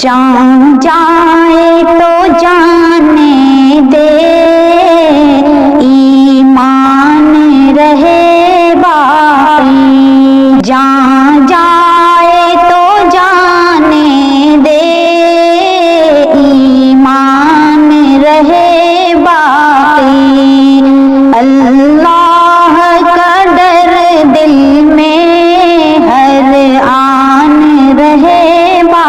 جان جائے تو جانے دے، ایمان رہے باقی۔ جان جائے تو جانے دے، ایمان رہے باقی۔ اللہ کا ڈر دل میں ہر آن رہے باقی۔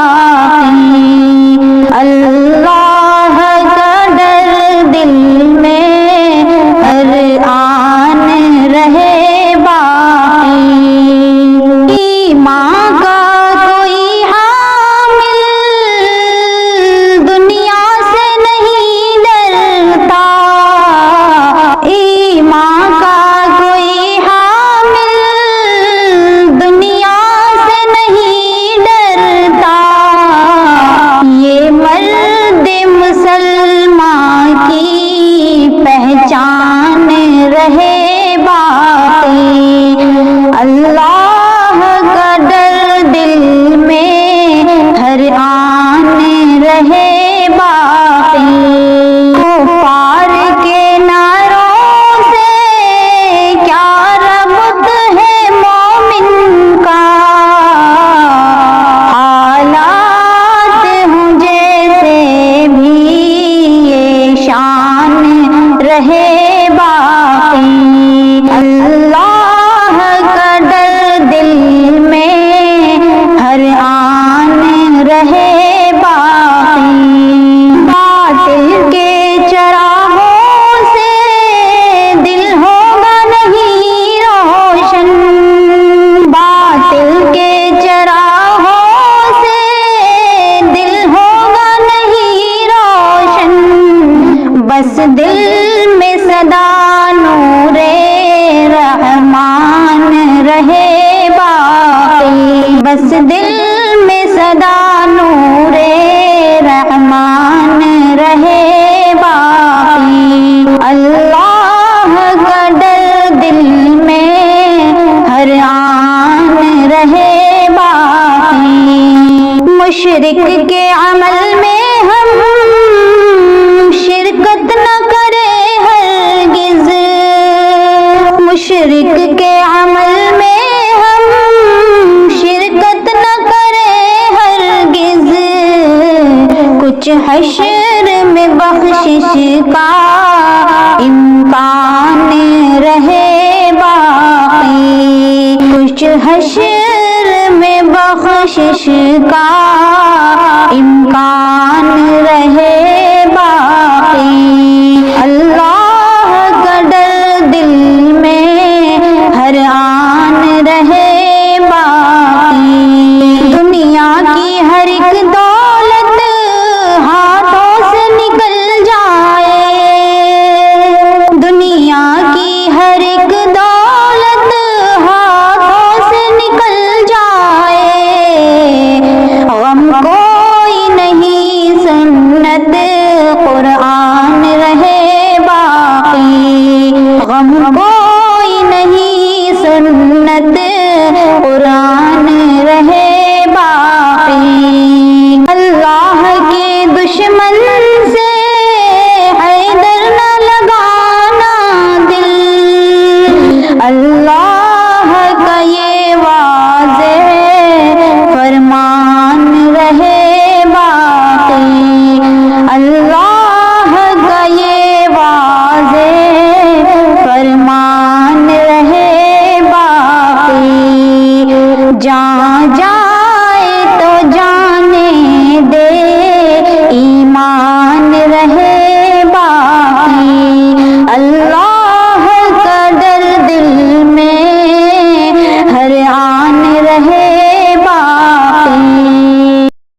اللہ کا ڈر دل میں ہر آن رہے باقی۔ ایمان کا کوئی حامل دنیا سے نہیں ڈرتا، ایمان کا کوئی حامل دنیا سے نہیں ڈرتا۔ یہ مرد مسلمان کی پہچان رہے باقی۔ اللہ کا ڈر دل میں ہر آن رہے باقی۔ کفار کے نعروں سے کیا ربط ہے مومن کا، حالات ہوں جیسے بھی یہ شان رہے باقی۔ اللہ کا ڈر دل میں ہر آن رہے باقی۔ باطل کے چراغوں سے دل ہوگا نہیں روشن، باطل کے چراغوں سے دل ہوگا نہیں روشن۔ بس دل میں صدا نور رحمان رہے باقی۔ بس دل میں صدا نور رحمان رہے باقی۔ اللہ کا ڈر دل میں ہر آن رہے باقی۔ مشرک کے عمل میں ہم شرکت نہ کریں ہرگز، مشرک کے عمل میں ہم شرکت نہ کریں ہرگز۔ کچھ حشر میں بخشش کا امکان رہے باقی، کچھ حشر میں بخشش کا امکان رہے باقی۔ اللہ کا ڈر دل میں ہر آن رہے باقی۔ دنیا کی ہر ایک دولت ہاتھوں سے نکل جائے، دنیا کی ہر ایک دولت ہاتھوں سے نکل جائے، غم کوئی نہیں سنت قرآن رہے باقی، غم کوئی نہیں سنت قرآن رہے باقی۔ اللہ کے دشمن سے حیدر نہ لگانا دل، اللہ کا یہ واضح فرمان رہے باقی۔ اللہ